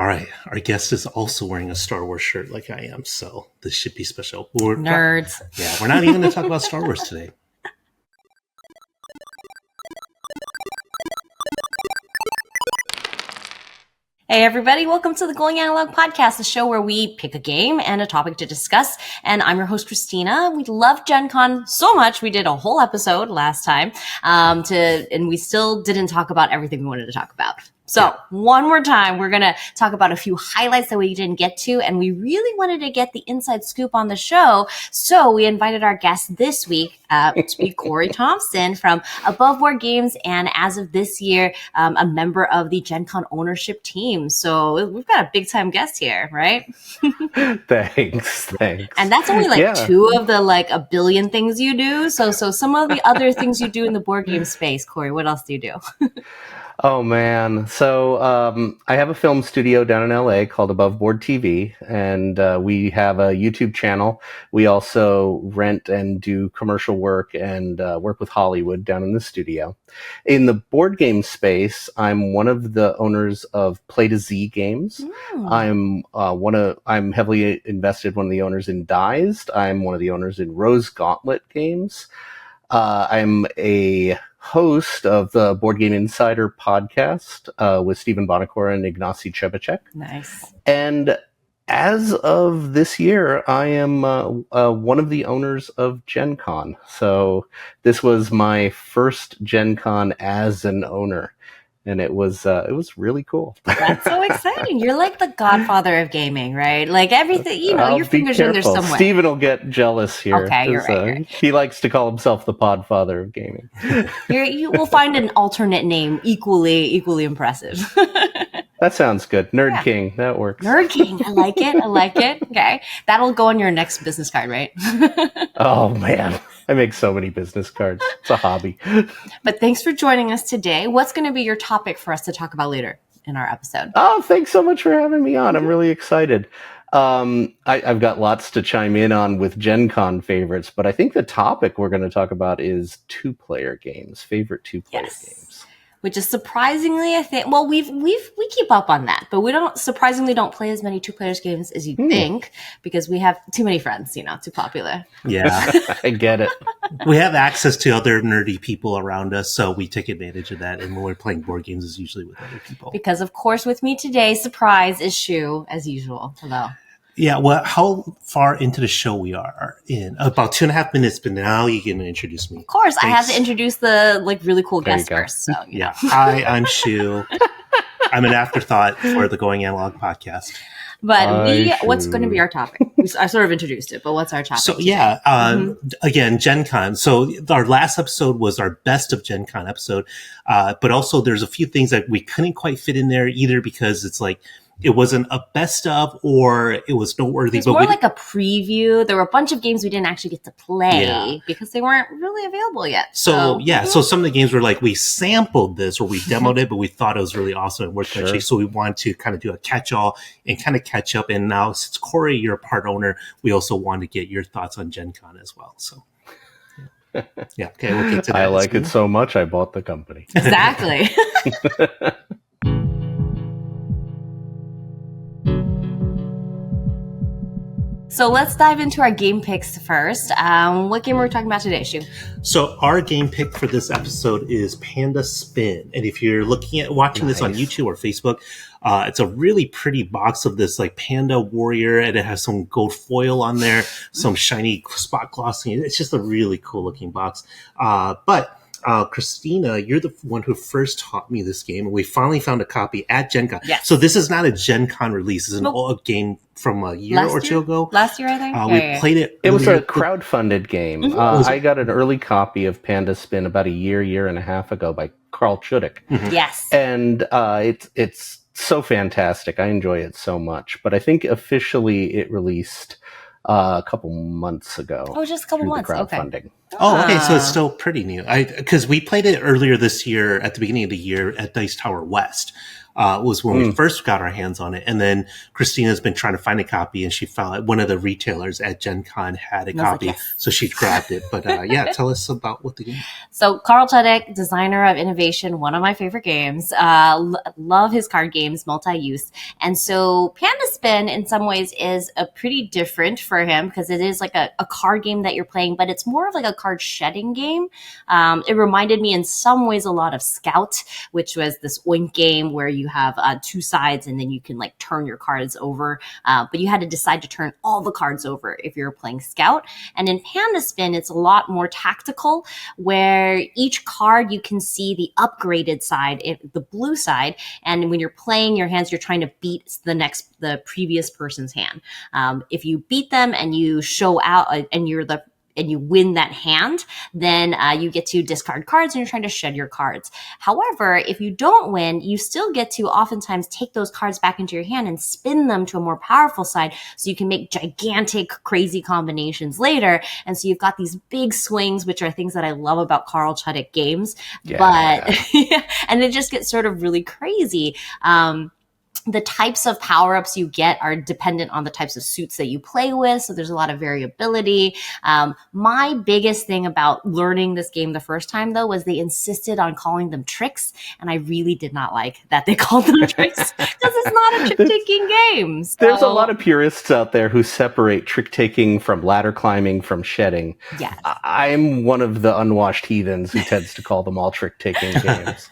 All right, our guest is also wearing a Star Wars shirt like I am, so this should be special. Nerds. We're not even going to talk about Star Wars today. Hey everybody, welcome to the Going Analog Podcast, the show where we pick a game and a topic to discuss. And I'm your host, Christina. We love Gen Con so much. We did a whole episode last time, and we still didn't talk about everything we wanted to talk about. So one more time, we're going to talk about a few highlights that we didn't get to, and we really wanted to get the inside scoop on the show. So we invited our guest this week to be Corey Thompson from Above Board Games, and as of this year, a member of the Gen Con ownership team. So we've got a big time guest here, right? Thanks. And that's only two of the a billion things you do. So some of the other things you do in the board game space, Corey, what else do you do? Oh, man. So I have a film studio down in LA called Above Board TV, and we have a YouTube channel. We also rent and do commercial work and work with Hollywood down in the studio. In the board game space, I'm one of the owners of Play to Z Games. I'm heavily invested, one of the owners in Dized. I'm one of the owners in Rose Gauntlet Games. I'm a host of the Board Game Insider podcast with Stephen Bonacor and Ignacy Chebacek. Nice. And as of this year, I am one of the owners of Gen Con. So this was my first Gen Con as an owner. And it was really cool. That's so exciting. You're like the godfather of gaming, right? Like everything, your fingers are in there somewhere. Steven will get jealous here. Okay, you're right. He likes to call himself the podfather of gaming. You will find an alternate name equally impressive. That sounds good. Nerd King. That works. Nerd King. I like it. Okay. That'll go on your next business card, right? Oh, man. I make so many business cards. It's a hobby. But thanks for joining us today. What's going to be your topic for us to talk about later in our episode? Oh, thanks so much for having me on. I'm really excited. I've got lots to chime in on with Gen Con favorites, but I think the topic we're going to talk about is two-player games, favorite two-player games. Which is surprisingly, I think, well, we keep up on that, but we don't play as many two-player games as you'd think, because we have too many friends, too popular. Yeah. I get it. We have access to other nerdy people around us, so we take advantage of that. And when we're playing board games, it's usually with other people. Because, of course, with me today, surprise is Shu, as usual. Hello. Yeah, well, how far into the show we are in? About 2.5 minutes, but now you can introduce me. Of course, thanks. I have to introduce the really cool guest first. So, yeah. Hi, I'm Shu. I'm an afterthought for the Going Analog podcast. But what's going to be our topic? I sort of introduced it, but what's our topic? So, again, Gen Con. So our last episode was our best of Gen Con episode. But also there's a few things that we couldn't quite fit in there either because it's it wasn't a best of or it was noteworthy. It was more like a preview. There were a bunch of games we didn't actually get to play because they weren't really available yet. So some of the games were we sampled this or we demoed it, but we thought it was really awesome and worked actually. So we wanted to kind of do a catch-all and kind of catch up. And now since Corey, you're a part owner, we also want to get your thoughts on Gen Con as well. So okay, we'll get to that. I like it so much, I bought the company. Exactly. So let's dive into our game picks first. What game are we talking about today, Shu? So our game pick for this episode is Panda Spin. And if you're watching this on YouTube or Facebook, it's a really pretty box of this panda warrior, and it has some gold foil on there, some shiny spot glossing. It's just a really cool looking box. But Christina, you're the one who first taught me this game, and we finally found a copy at Gen Con. Yes. So this is not a Gen Con release. It's an old game from a year or two ago. Last year, I think. We played it. It was a crowdfunded game. Mm-hmm. I got an early copy of Panda Spin about a year and a half ago by Carl Chudik. Mm-hmm. Yes. And it's so fantastic. I enjoy it so much. But I think officially it released a couple months ago. Oh, just a couple months. Crowdfunding. Okay. Oh, okay. So it's still pretty new. Because we played it earlier this year at the beginning of the year at Dice Tower West. was when we first got our hands on it. And then Christina's been trying to find a copy, and she found one of the retailers at Gen Con had a copy. Like, yes. So she grabbed it. But yeah, tell us about what the game is. So Carl Chudyk, designer of Innovation, one of my favorite games. Love his card games, multi-use. And so Panda Spin in some ways is a pretty different for him because it is like a card game that you're playing, but it's more of like a card shedding game. It reminded me in some ways a lot of Scout, which was this oink game where you have two sides and then you can like turn your cards over. But you had to decide to turn all the cards over if you're playing Scout. And in Panda Spin, it's a lot more tactical where each card you can see the upgraded side, the blue side. And when you're playing your hands, you're trying to beat the previous person's hand. If you beat them and you show out and you win that hand, then you get to discard cards and you're trying to shed your cards. However, if you don't win, you still get to oftentimes take those cards back into your hand and spin them to a more powerful side so you can make gigantic, crazy combinations later. And so you've got these big swings, which are things that I love about Carl Chudyk games. Yeah. But, and it just gets sort of really crazy. The types of power-ups you get are dependent on the types of suits that you play with. So there's a lot of variability. My biggest thing about learning this game the first time, though, was they insisted on calling them tricks. And I really did not like that they called them tricks because it's not a trick-taking game. So. There's a lot of purists out there who separate trick-taking from ladder climbing from shedding. Yes. I'm one of the unwashed heathens who tends to call them all trick-taking games.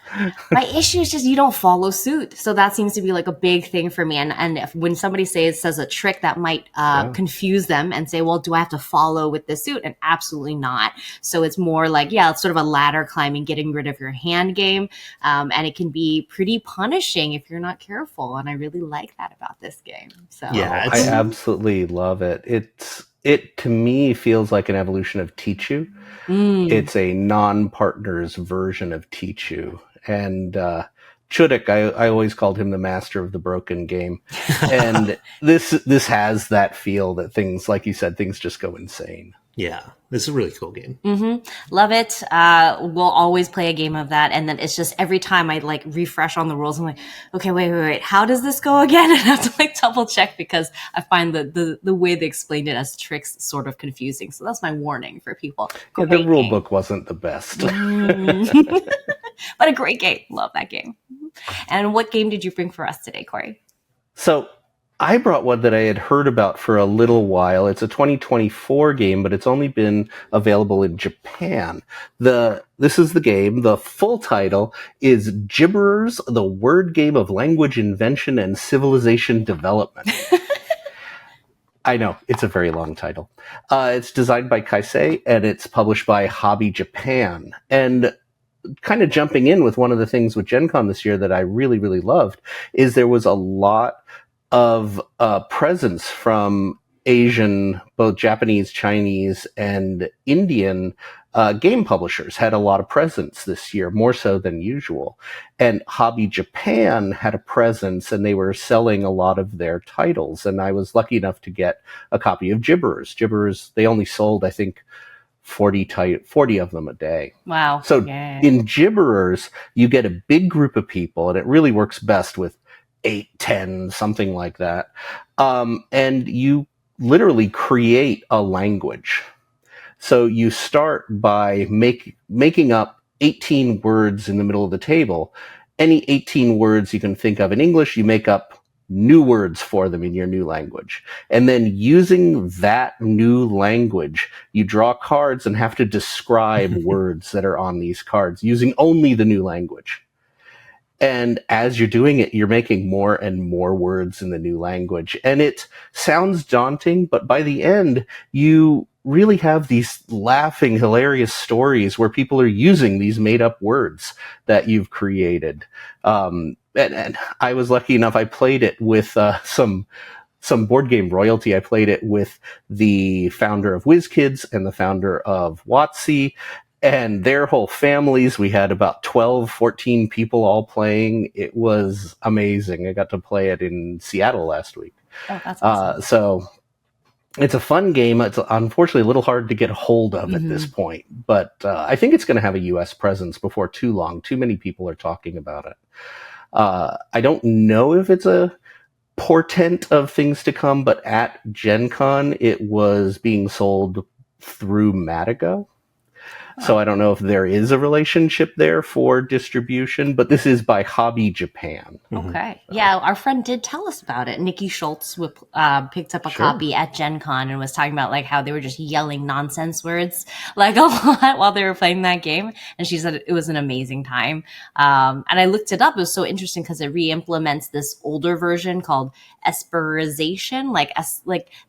My issue is just you don't follow suit. So that seems to be like a big thing for me. And if, when somebody says a trick that might confuse them and say, well, do I have to follow with this suit? And absolutely not. So it's more like, yeah, it's sort of a ladder climbing, getting rid of your hand game. And it can be pretty punishing if you're not careful. And I really like that about this game. So yeah, I absolutely love it. It to me feels like an evolution of Tichu. It's a non-partners version of Tichu. And Chudyk, I always called him the master of the broken game. And this has that feel that things, like you said, things just go insane. Yeah, this is a really cool game. Mm-hmm. Love it. We'll always play a game of that. And then it's just every time I like refresh on the rules, I'm like, okay, wait. How does this go again? And I have to like double check because I find the way they explained it as tricks sort of confusing. So that's my warning for people. Yeah, the rule book wasn't the best. But a great game. Love that game. And what game did you bring for us today, Corey? So I brought one that I had heard about for a little while. It's a 2024 game, but it's only been available in Japan. This is the game. The full title is Giberrers, the word game of language invention and civilization development. I know, it's a very long title. It's designed by Kaisei, and it's published by Hobby Japan. And kind of jumping in with one of the things with Gen Con this year that I really, really loved is there was a lot of presence from Asian, both Japanese, Chinese, and Indian game publishers had a lot of presence this year, more so than usual. And Hobby Japan had a presence, and they were selling a lot of their titles. And I was lucky enough to get a copy of Giberrers. Giberrers, they only sold, I think, 40 of them a day. Wow. So in Giberrers, you get a big group of people, and it really works best with 8, 10, something like that. And you literally create a language. So you start by making up 18 words in the middle of the table. Any 18 words you can think of in English, you make up new words for them in your new language. And then using that new language, you draw cards and have to describe words that are on these cards using only the new language. And as you're doing it, you're making more and more words in the new language. And it sounds daunting, but by the end, you really have these laughing, hilarious stories where people are using these made-up words that you've created. And I was lucky enough, I played it with some board game royalty. I played it with the founder of WizKids and the founder of WotC. And their whole families, we had about 12, 14 people all playing. It was amazing. I got to play it in Seattle last week. Oh, that's awesome. So it's a fun game. It's unfortunately a little hard to get a hold of at this point. But I think it's going to have a U.S. presence before too long. Too many people are talking about it. I don't know if it's a portent of things to come, but at Gen Con, it was being sold through Matago. So I don't know if there is a relationship there for distribution, but this is by Hobby Japan. Okay. Yeah, our friend did tell us about it. Nikki Schultz picked up a copy at Gen Con and was talking about like how they were just yelling nonsense words like a lot while they were playing that game. And she said it was an amazing time. And I looked it up. It was so interesting because it re-implements this older version called Esperization,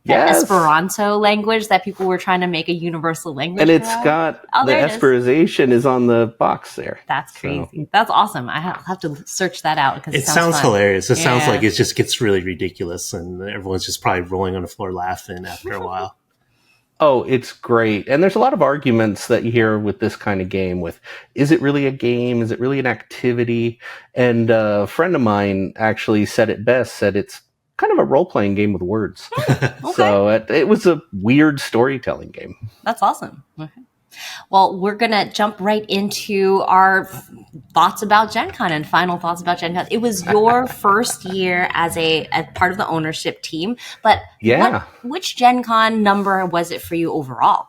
that Esperanto language that people were trying to make a universal language. And it's got the Esperization is on the box there. That's crazy. So. That's awesome. I have to search that out because it sounds hilarious. It sounds like it just gets really ridiculous, and everyone's just probably rolling on the floor laughing after a while. Oh, it's great. And there's a lot of arguments that you hear with this kind of game with, is it really a game? Is it really an activity? And a friend of mine actually said it best, said it's kind of a role-playing game with words. Okay. So it was a weird storytelling game. That's awesome. Okay. Well, we're going to jump right into our thoughts about Gen Con and final thoughts about Gen Con. It was your first year as a part of the ownership team, but which Gen Con number was it for you overall?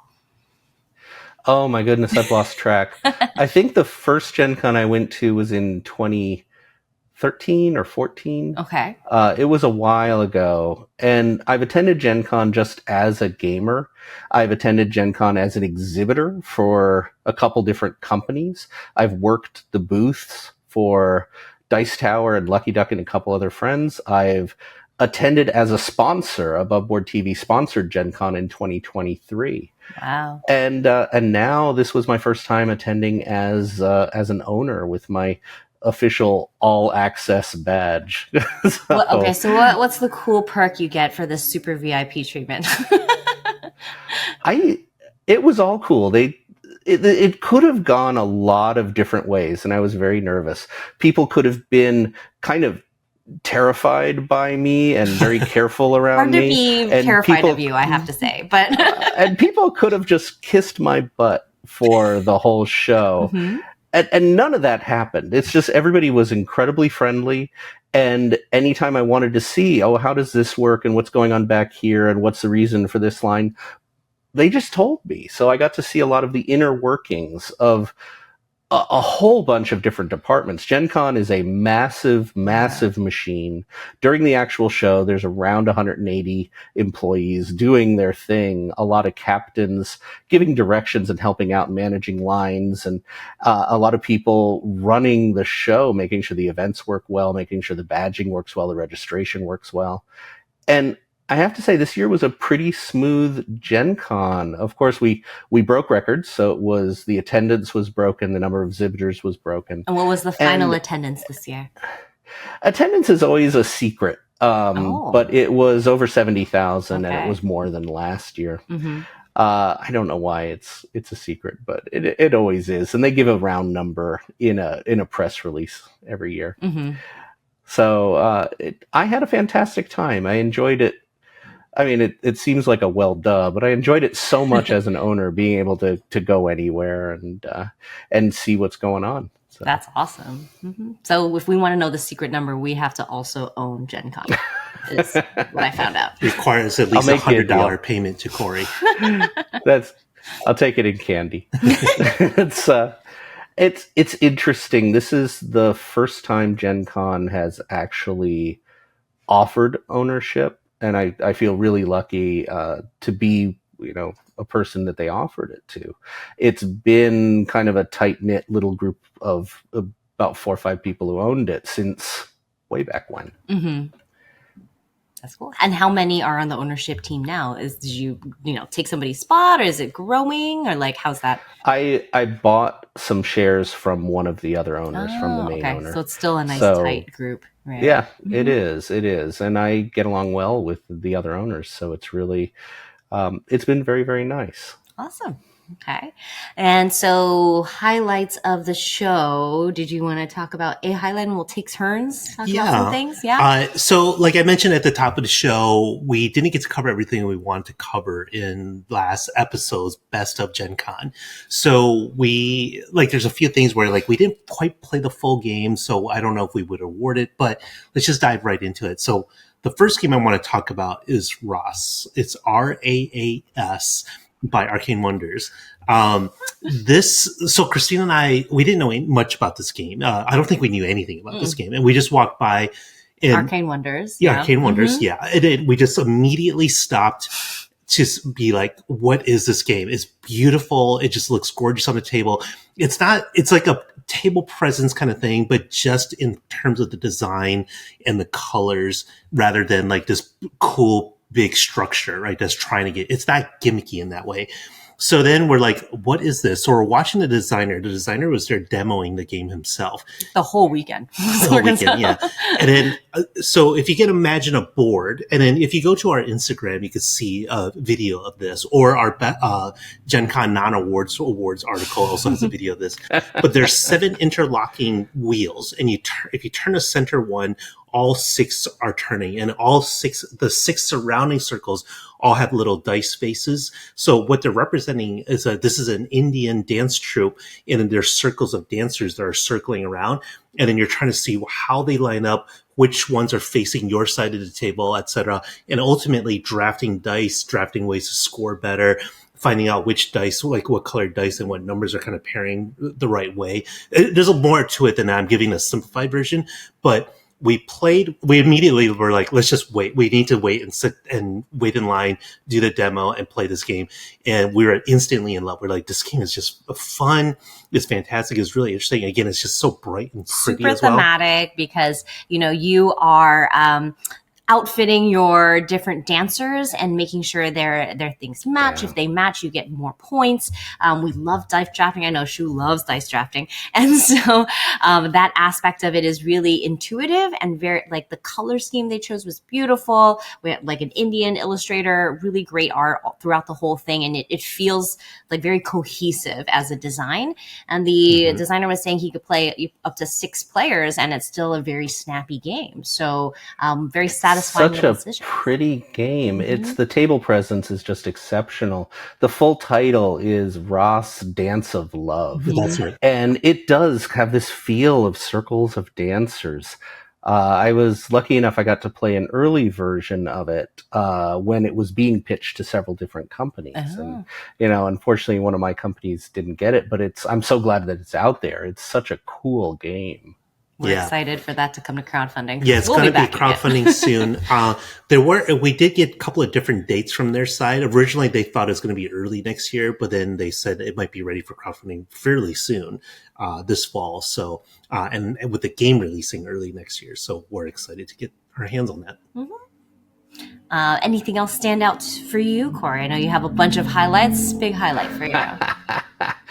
Oh my goodness, I've lost track. I think the first Gen Con I went to was in 2013 or 14. Okay. It was a while ago, and I've attended Gen Con just as a gamer. I've attended Gen Con as an exhibitor for a couple different companies. I've worked the booths for Dice Tower and Lucky Duck and a couple other friends. I've attended as a sponsor. Above Board TV sponsored Gen Con in 2023. Wow. And now this was my first time attending as an owner with my official all access badge. So what's the cool perk you get for this super VIP treatment? It was all cool. It could have gone a lot of different ways, and I was very nervous. People could have been kind of terrified by me and very careful around me. Hard to be terrified of you, I have to say, but and people could have just kissed my butt for the whole show. Mm-hmm. And none of that happened. It's just everybody was incredibly friendly. And anytime I wanted to see, how does this work and what's going on back here and what's the reason for this line, they just told me. So I got to see a lot of the inner workings of a whole bunch of different departments. Gen Con is a massive machine. During the actual show, there's around 180 employees doing their thing, a lot of captains giving directions and helping out managing lines, and a lot of people running the show, making sure the events work well, making sure the badging works well, the registration works well. And I have to say, this year was a pretty smooth Gen Con. Of course, we broke records, so it was the attendance was broken, the number of exhibitors was broken. And what was the final attendance this year? Attendance is always a secret, but it was over 70,000, and it was more than last year. Mm-hmm. I don't know why it's a secret, but it always is, and they give a round number in a press release every year. Mm-hmm. So I had a fantastic time. I enjoyed it. I mean, it seems like a but I enjoyed it so much as an owner, being able to go anywhere and see what's going on. So. That's awesome. Mm-hmm. So if we want to know the secret number, we have to also own Gen Con, is what I found out. Requires at least $100 payment to Corey. I'll take it in candy. It's interesting. This is the first time Gen Con has actually offered ownership. And I feel really lucky to be, a person that they offered it to. It's been kind of a tight-knit little group of about 4 or 5 people who owned it since way back when. Mm-hmm. That's cool. And how many are on the ownership team now? Did you take somebody's spot, or is it growing, or like how's that? I bought some shares from one of the other owners, from the main owner. So it's still a nice tight group. Right? Yeah, mm-hmm. It is. And I get along well with the other owners. So it's really, it's been very, very nice. Awesome. Okay. And so highlights of the show. Did you want to talk about a highlight and we'll take turns talk about some things? Yeah. So like I mentioned at the top of the show, we didn't get to cover everything we wanted to cover in last episode's Best of Gen Con. So there's a few things where like we didn't quite play the full game. So I don't know if we would award it, but let's just dive right into it. So the first game I want to talk about is Ross. It's RAAS by Arcane Wonders. So Christina and I, we didn't know much about this game. I don't think we knew anything about this game. And we just walked by. Arcane Wonders. Yeah, Arcane Wonders, yeah. And we just immediately stopped to be like, what is this game? It's beautiful. It just looks gorgeous on the table. It's like a table presence kind of thing, but just in terms of the design and the colors rather than like this cool big structure, right? That's trying to it's not gimmicky in that way. So then we're like, what is this? So we're watching the designer. The designer was there demoing the game himself. The whole weekend. Yeah. And then, so if you can imagine a board, and then if you go to our Instagram, you can see a video of this, or our Gen Con non-awards article also has a video of this. But there's 7 interlocking wheels, and if you turn the center one, all 6 are turning, and the 6 surrounding circles all have little dice faces. So what they're representing is this is an Indian dance troupe, and then there's circles of dancers that are circling around. And then you're trying to see how they line up, which ones are facing your side of the table, etc. And ultimately drafting ways to score better, finding out which dice, like what colored dice and what numbers are kind of pairing the right way. There's more to it than that. I'm giving a simplified version, but we immediately were like, let's just wait. We need to wait and sit and wait in line, do the demo and play this game. And we were instantly in love. We're like, this game is just fun. It's fantastic. It's really interesting. Again, it's just so bright and pretty as well. Super thematic because, you are, outfitting your different dancers and making sure their things match. Yeah. If they match, you get more points. We love dice drafting. I know Shu loves dice drafting. And so that aspect of it is really intuitive and very, like, the color scheme they chose was beautiful. We had like an Indian illustrator, really great art throughout the whole thing. And it feels like very cohesive as a design. And the designer was saying he could play up to 6 players and it's still a very snappy game. So very satisfying. Such a pretty game. It's the table presence is just exceptional. The full title is Ross Dance of Love. That's right. And it does have this feel of circles of dancers. I was lucky enough I got to play an early version of it when it was being pitched to several different companies. And, unfortunately one of my companies didn't get it, but I'm so glad that it's out there. It's such a cool game. We're excited for that to come to crowdfunding. Yeah, it's going to be crowdfunding soon. We did get a couple of different dates from their side. Originally, they thought it was going to be early next year, but then they said it might be ready for crowdfunding fairly soon, this fall. So, and with the game releasing early next year. So we're excited to get our hands on that. Anything else stand out for you, Corey? I know you have a bunch of highlights. Big highlight for you.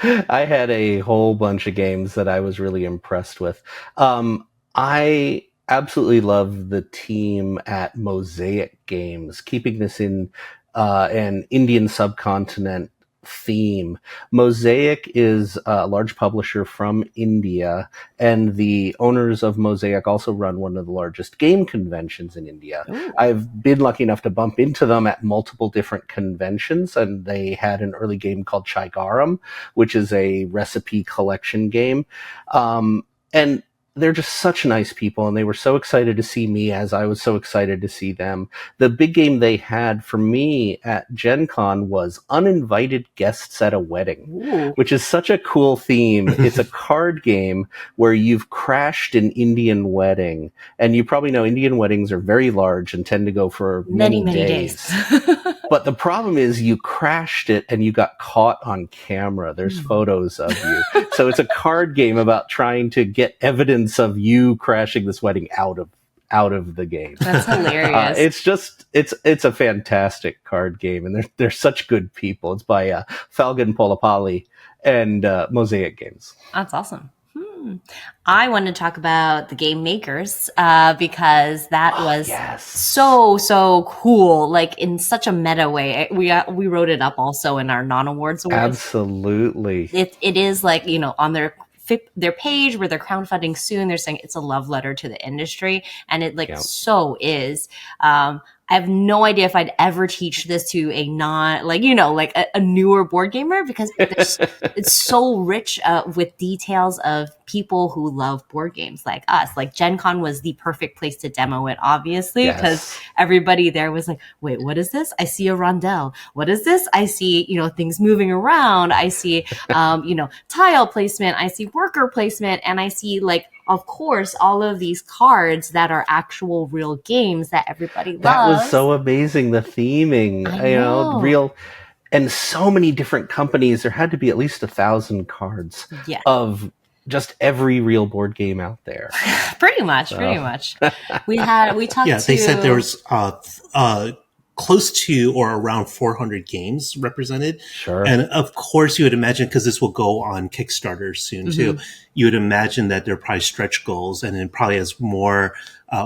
I had a whole bunch of games that I was really impressed with. I absolutely love the team at Mosaic Games, keeping this in an Indian subcontinent theme. Mosaic is a large publisher from India, and the owners of Mosaic also run one of the largest game conventions in India. Ooh. I've been lucky enough to bump into them at multiple different conventions, and they had an early game called Chai Garam, which is a recipe collection game. And they're just such nice people, and they were so excited to see me as I was so excited to see them. The big game they had for me at Gen Con was Uninvited Guests at a Wedding, which is such a cool theme. It's a card game where you've crashed an Indian wedding, and you probably know Indian weddings are very large and tend to go for many days. But the problem is you crashed it and you got caught on camera. There's photos of you. So it's a card game about trying to get evidence of you crashing this wedding out of the game. That's hilarious. It's a fantastic card game, and they're such good people. It's by Falgun Polapalli and Mosaic Games. That's awesome. I want to talk about the game makers because that was yes. so cool, like in such a meta way. We wrote it up also in our non-awards awards. Absolutely. It is like, you know, on their page where they're crowdfunding soon, they're saying it's a love letter to the industry, and it so is. I have no idea if I'd ever teach this to a a newer board gamer, because it's so rich with details of people who love board games like us. Like Gen Con was the perfect place to demo it, obviously, because everybody there was like, wait, what is this? I see a rondelle. What is this? I see, you know, things moving around. I see, tile placement. I see worker placement. And I see, like, of course, all of these cards that are actual real games that everybody loves. That was so amazing. The theming, real, and so many different companies. There had to be at least 1,000 cards of just every real board game out there. Pretty much. We talked to... they said there was close to or around 400 games represented. Sure. And of course, you would imagine, because this will go on Kickstarter soon too, you would imagine that there are probably stretch goals, and then probably as more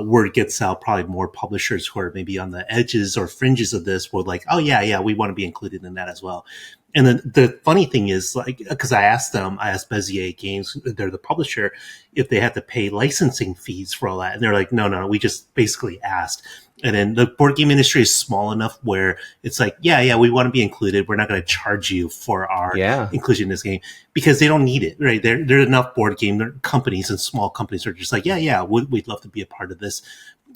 word gets out, probably more publishers who are maybe on the edges or fringes of this will like, oh yeah, we want to be included in that as well. And then the funny thing is, like, because I asked Bezier Games, they're the publisher, if they had to pay licensing fees for all that. And they're like, no, we just basically asked. And then the board game industry is small enough where it's like, yeah, we want to be included. We're not going to charge you for our inclusion in this game, because they don't need it, right? There are enough board game companies and small companies are just like, we'd love to be a part of this,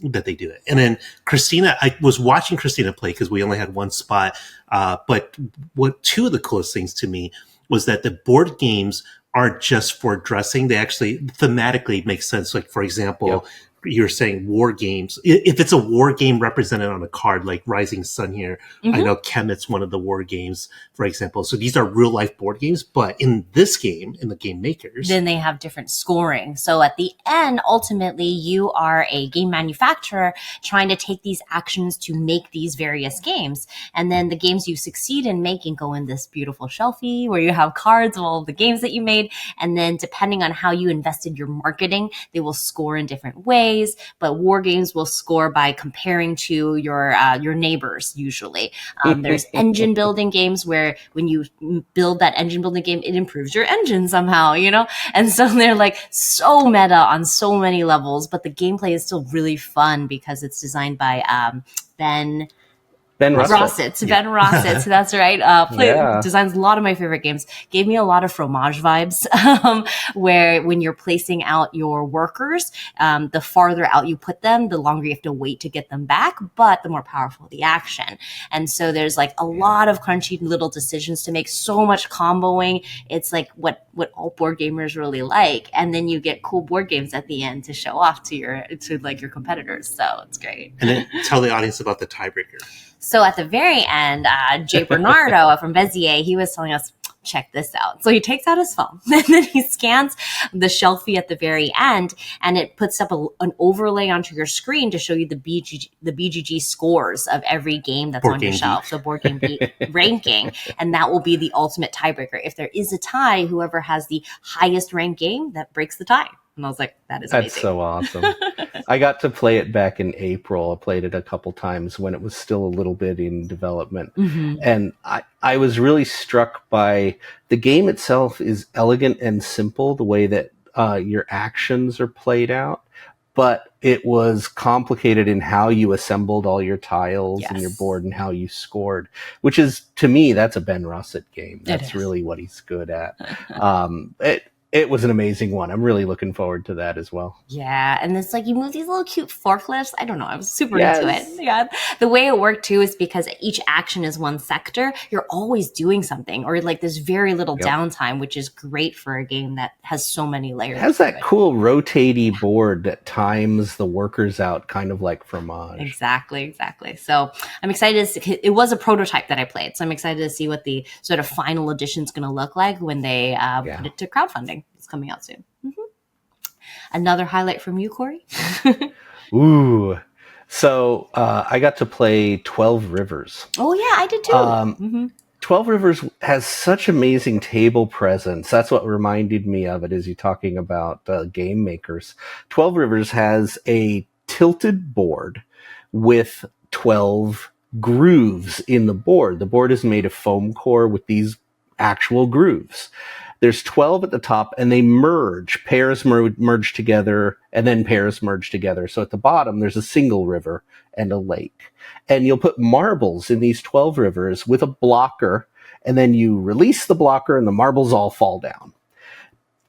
that they do it. And then Christina, I was watching Christina play because we only had one spot. But what two of the coolest things to me was that the board games aren't just for dressing. They actually thematically make sense. Like, for example, you're saying war games. If it's a war game represented on a card, like Rising Sun here, I know Kemet's one of the war games, for example. So these are real life board games, but in this game, in the game makers, then they have different scoring. So at the end, ultimately, you are a game manufacturer trying to take these actions to make these various games. And then the games you succeed in making go in this beautiful shelfie where you have cards of all of the games that you made. And then depending on how you invested your marketing, they will score in different ways. But war games will score by comparing to your neighbors. Usually, there's engine building games where when you build that engine building game, it improves your engine somehow, you know. And so they're like so meta on so many levels. But the gameplay is still really fun because it's designed by Ben Rossitz. Ben Rossitz, that's right. Designs a lot of my favorite games. Gave me a lot of Fromage vibes, where when you're placing out your workers, the farther out you put them, the longer you have to wait to get them back, but the more powerful the action. And so there's like a lot of crunchy little decisions to make, so much comboing. It's like what all board gamers really like. And then you get cool board games at the end to show off to your competitors. So it's great. And then tell the audience about the tiebreaker. So at the very end, Jay Bernardo from Bezier, he was telling us, check this out. So he takes out his phone and then he scans the shelfie at the very end, and it puts up an overlay onto your screen to show you the BGG scores of every game that's on your shelf. So Board Game Geek ranking, and that will be the ultimate tiebreaker. If there is a tie, whoever has the highest ranked game, that breaks the tie. And I was like, that is amazing. That's so awesome. I got to play it back in April. I played it a couple times when it was still a little bit in development. And I was really struck by the game itself is elegant and simple, the way that your actions are played out. But it was complicated in how you assembled all your tiles and your board and how you scored, which is, to me, that's a Ben Rossett game. That's really what he's good at. It was an amazing one. I'm really looking forward to that as well. Yeah, and it's like you move these little cute forklifts. I don't know. I was super into it. Yeah, the way it worked too is because each action is one sector. You're always doing something, or like there's very little downtime, which is great for a game that has so many layers. It has that cool rotating board that times the workers out, kind of like Fromage. Exactly. So I'm excited to see. It was a prototype that I played, so I'm excited to see what the sort of final edition is going to look like when they put it to crowdfunding. It's coming out soon. Another highlight from you, Corey? Ooh. So I got to play 12 Rivers. Oh, yeah, I did too. 12 Rivers has such amazing table presence. That's what reminded me of it as you talking about game makers. 12 Rivers has a tilted board with 12 grooves in the board. The board is made of foam core with these actual grooves. There's 12 at the top, and they merge. Pairs merge together, and then pairs merge together. So at the bottom, there's a single river and a lake. And you'll put marbles in these 12 rivers with a blocker, and then you release the blocker, and the marbles all fall down.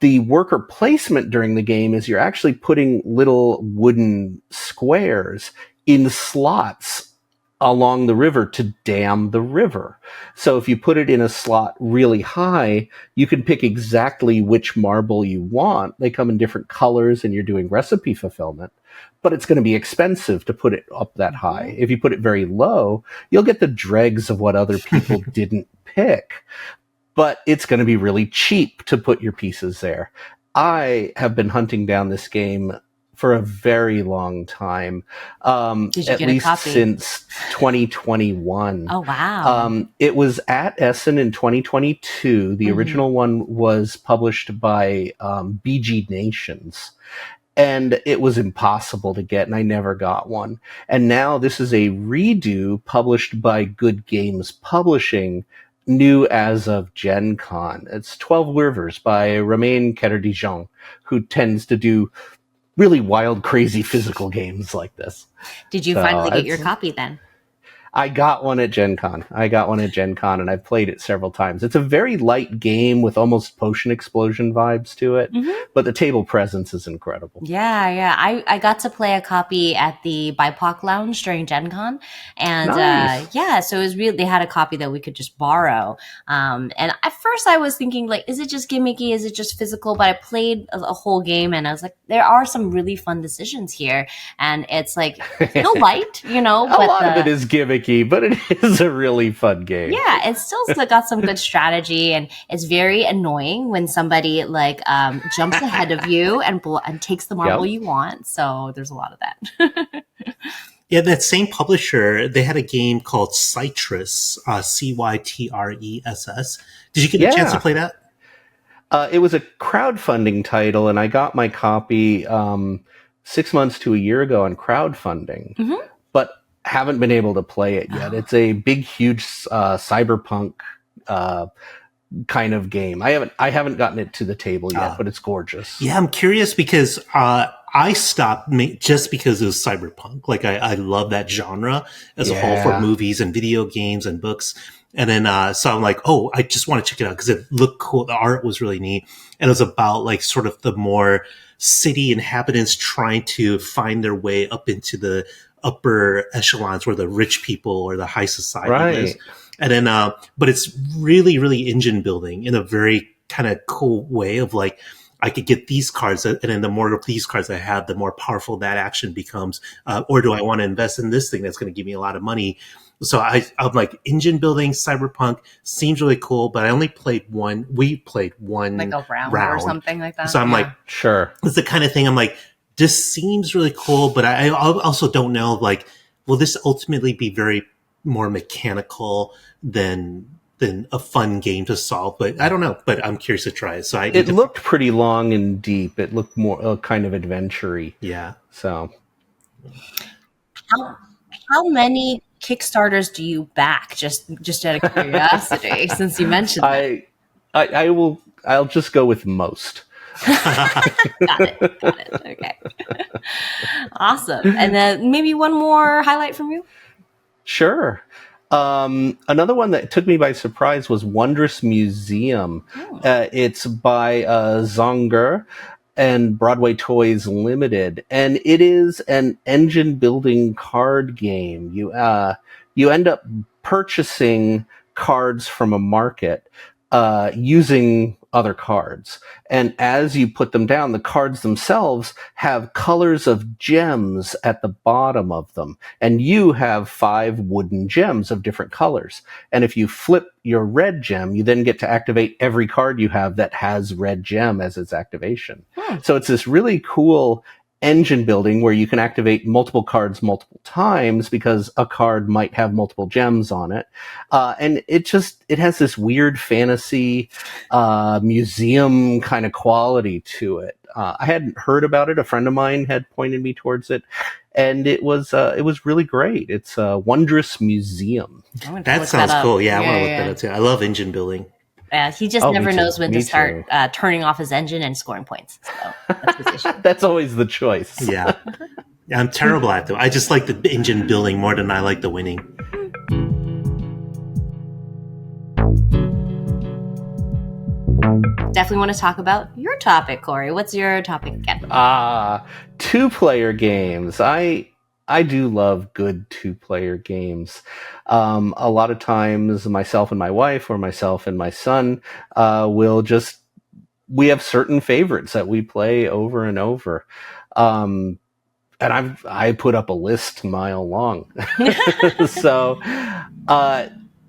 The worker placement during the game is you're actually putting little wooden squares in slots along the river to dam the river. So if you put it in a slot really high, you can pick exactly which marble you want. They come in different colors and you're doing recipe fulfillment, but it's going to be expensive to put it up that high. If you put it very low, you'll get the dregs of what other people didn't pick, but it's going to be really cheap to put your pieces there. I have been hunting down this game for a very long time, at least since 2021. Oh, wow. It was at Essen in 2022. The original one was published by BG Nations, and it was impossible to get, and I never got one. And now this is a redo published by Good Games Publishing, new as of Gen Con. It's 12 Rivers by Romain Quetter-Dijon, who tends to do really wild, crazy physical games like this. Did you finally get your copy then? I got one at Gen Con. And I've played it several times. It's a very light game with almost potion explosion vibes to it, but the table presence is incredible. Yeah. I got to play a copy at the BIPOC Lounge during Gen Con. And Nice. so it was really, they had a copy that we could just borrow. And at first I was thinking, like, is it just gimmicky? Is it just physical? But I played a whole game and I was like, there are some really fun decisions here. And it's like, still light, A lot of it is gimmicky, but it is a really fun game. Yeah, it's still got some good strategy, and it's very annoying when somebody jumps ahead of you and takes the marble you want. So there's a lot of that. Yeah, that same publisher, they had a game called Citrus, Cytress. Did you get a chance to play that? It was a crowdfunding title, and I got my copy 6 months to a year ago on crowdfunding. But haven't been able to play it yet. It's a big, huge cyberpunk kind of game. I haven't gotten it to the table yet, but it's gorgeous. Yeah, I'm curious because I stopped just because it was cyberpunk. Like I love that genre as a whole for movies and video games and books. And then so I'm like, oh, I just want to check it out because it looked cool. The art was really neat, and it was about like sort of the more city inhabitants trying to find their way up into the upper echelons where the rich people or the high society is. And then, but it's really, really engine building in a very kind of cool way of like, I could get these cards, and then the more of these cards I have, the more powerful that action becomes. Or do I want to invest in this thing that's going to give me a lot of money? So I'm like, engine building, cyberpunk seems really cool, but I only played one. We played one like a round or something like that. So I'm like, sure. It's the kind of thing I'm like, this seems really cool, but I also don't know, like, will this ultimately be very more mechanical than a fun game to solve? But I don't know, but I'm curious to try it. So it looked pretty long and deep. It looked more kind of adventure-y. Yeah. So how many Kickstarters do you back? Just out of curiosity, since you mentioned that. I'll just go with most. Got it. Okay. Awesome. And then maybe one more highlight from you? Sure. Another one that took me by surprise was Wondrous Museum. It's by Zonger and Broadway Toys Limited, and it is an engine building card game. You end up purchasing cards from a market using other cards. And as you put them down, the cards themselves have colors of gems at the bottom of them. And you have 5 wooden gems of different colors. And if you flip your red gem, you then get to activate every card you have that has red gem as its activation. So it's this really cool engine building where you can activate multiple cards multiple times because a card might have multiple gems on it. And it has this weird fantasy museum kind of quality to it. I hadn't heard about it. A friend of mine had pointed me towards it, and it was really great. It's a wondrous museum. That sounds cool. Yeah, I want to look that up too. I love engine building. Yeah, he just never knows when to start turning off his engine and scoring points. So that's his issue. That's always the choice. Yeah. I'm terrible at it. I just like the engine building more than I like the winning. Definitely want to talk about your topic, Corey. What's your topic again? 2-player games. I do love good 2-player games. A lot of times myself and my wife or myself and my son we have certain favorites that we play over and over. And I put up a list mile long. So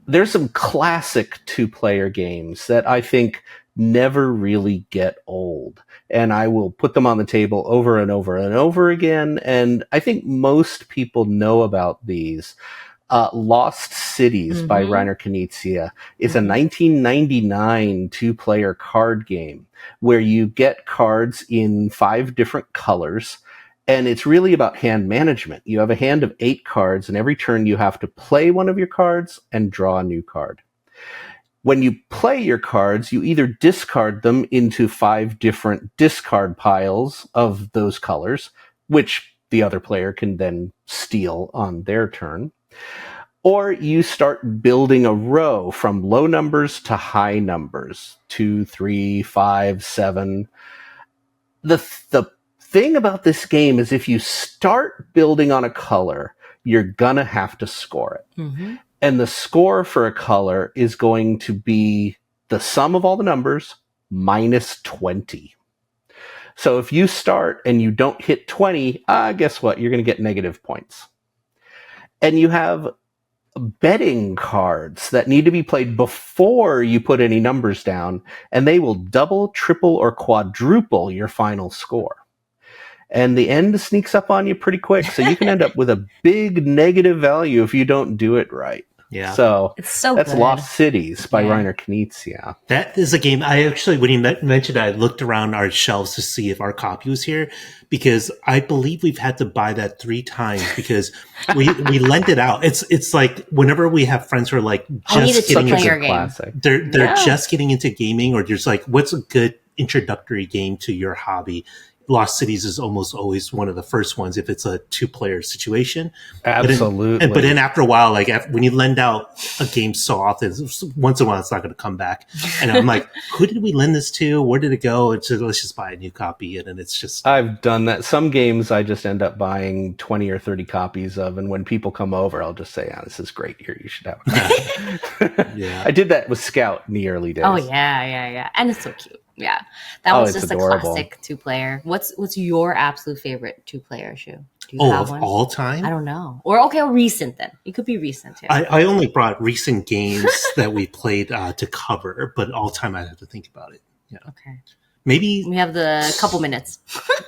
there's some classic 2-player games that I think never really get old. And I will put them on the table over and over and over again. And I think most people know about these. Lost Cities by Reiner Knizia is a 1999 2-player card game where you get cards in 5 different colors. And it's really about hand management. You have a hand of 8 cards, and every turn you have to play one of your cards and draw a new card. When you play your cards, you either discard them into 5 different discard piles of those colors, which the other player can then steal on their turn, or you start building a row from low numbers to high numbers, 2, 3, 5, 7. The thing about this game is if you start building on a color, you're gonna have to score it. Mm-hmm. And the score for a color is going to be the sum of all the numbers minus 20. So if you start and you don't hit 20, guess what? You're going to get negative points. And you have betting cards that need to be played before you put any numbers down, and they will double, triple, or quadruple your final score. And the end sneaks up on you pretty quick, so you can end up with a big negative value if you don't do it right. Yeah. So it's so that's good. Lost Cities by Reiner Knizia. That is a game I actually, when you mentioned it, I looked around our shelves to see if our copy was here, because I believe we've had to buy that 3 times because we lent it out. It's like whenever we have friends who are like just getting into classic. They're just getting into gaming, or just like, what's a good introductory game to your hobby? Lost Cities is almost always one of the first ones if it's a 2-player situation. Absolutely. But then after a while, like when you lend out a game so often, once in a while it's not going to come back. And I'm like, who did we lend this to? Where did it go? It's just, let's just buy a new copy. And then it's just... I've done that. Some games I just end up buying 20 or 30 copies of. And when people come over, I'll just say, this is great. Here, you should have it. Yeah. I did that with Scout in the early days. Oh, yeah. And it's so cute. Yeah, that was just adorable. A classic 2-player. What's your absolute favorite 2-player shoe? Do you have one? All time? I don't know. Or recent then. It could be recent too. I only brought recent games that we played to cover, but all time I'd have to think about it. Yeah. Okay. Maybe we have the couple minutes.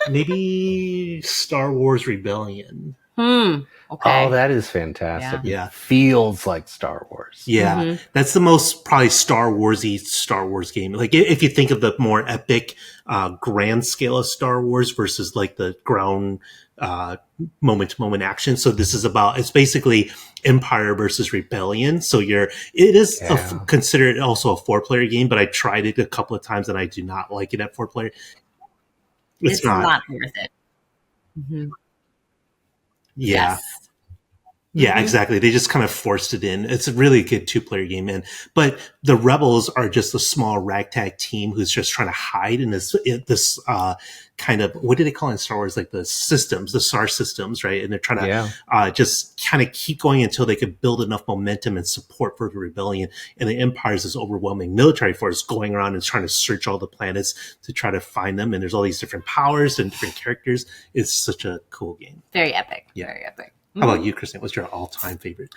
Maybe Star Wars Rebellion. Okay. Oh, that is fantastic. Yeah. It feels like Star Wars. Yeah. That's the most probably Star Wars-y Star Wars game. Like if you think of the more epic grand scale of Star Wars versus like the ground moment to moment action. So this is it's basically Empire versus Rebellion. So it is considered also a 4-player game, but I tried it a couple of times and I do not like it at 4-player. It's not worth it. Mm-hmm. Yeah. Yes. Yeah, exactly. They just kind of forced it in. It's a really good 2-player game, but the rebels are just a small ragtag team who's just trying to hide in this kind of, what do they call it in Star Wars? Like the systems, the SAR systems, right? And they're trying to just kind of keep going until they could build enough momentum and support for the rebellion. And the Empire is this overwhelming military force going around and trying to search all the planets to try to find them. And there's all these different powers and different characters. It's such a cool game. Very epic. Yeah. Very epic. How about you, Kristen? What's your all-time favorite?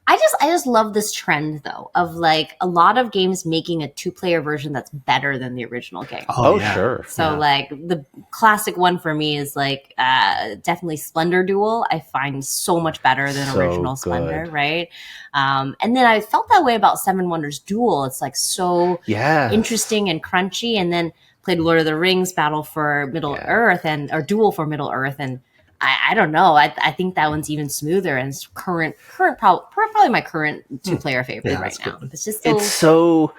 I just love this trend though of like a lot of games making a 2-player version that's better than the original game. Oh, sure. So like the classic one for me is like definitely Splendor Duel. I find so much better than original Splendor, right? And then I felt that way about Seven Wonders Duel. It's like so interesting and crunchy. And then played Lord of the Rings Battle for Middle Earth or Duel for Middle Earth, and I don't know. I think that one's even smoother and it's probably my current 2-player favorite right now. Good. It's just so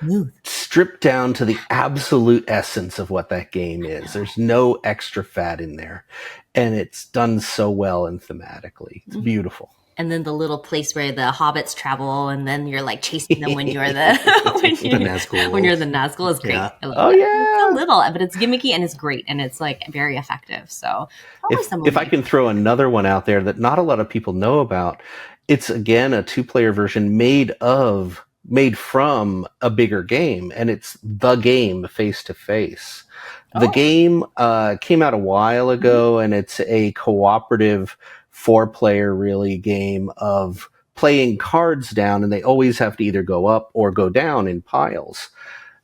stripped down to the absolute essence of what that game is. There's no extra fat in there, and it's done so well and thematically. It's beautiful. And then the little place where the hobbits travel, and then you're like chasing them when you're the Nazgul. When you're the Nazgul is great. Yeah. I love it. It's so little, but it's gimmicky and it's great, and it's like very effective. So if I can throw another one out there that not a lot of people know about, it's again a 2-player version made from a bigger game, and it's the game Face to Face. The game came out a while ago, and it's a cooperative 4-player really game of playing cards down, and they always have to either go up or go down in piles.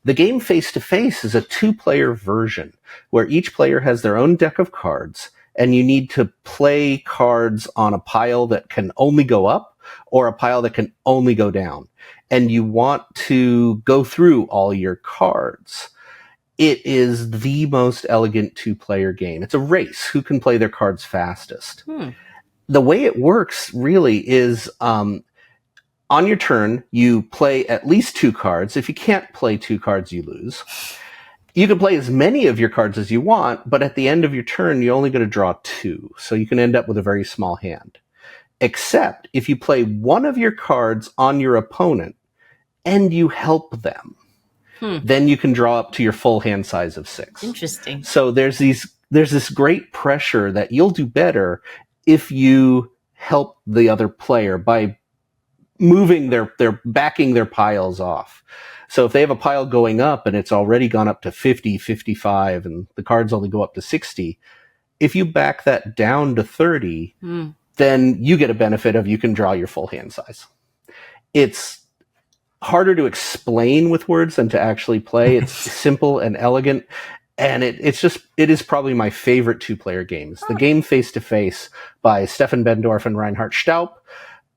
The game Face to Face is a 2-player version where each player has their own deck of cards, and you need to play cards on a pile that can only go up or a pile that can only go down. And you want to go through all your cards. It is the most elegant 2-player game. It's a race. Who can play their cards fastest? The way it works really is on your turn, you play at least 2 cards. If you can't play 2 cards, you lose. You can play as many of your cards as you want, but at the end of your turn, you're only going to draw 2. So you can end up with a very small hand. Except if you play one of your cards on your opponent and you help them, then you can draw up to your full hand size of 6. Interesting. So there's this great pressure that you'll do better if you help the other player by moving their backing their piles off. So if they have a pile going up and it's already gone up to 50, 55, and the cards only go up to 60, if you back that down to 30, then you get a benefit of you can draw your full hand size. It's harder to explain with words than to actually play. It's simple and elegant. And it is probably my favorite 2-player game. It's the game Face to Face by Stefan Bendorf and Reinhard Staup.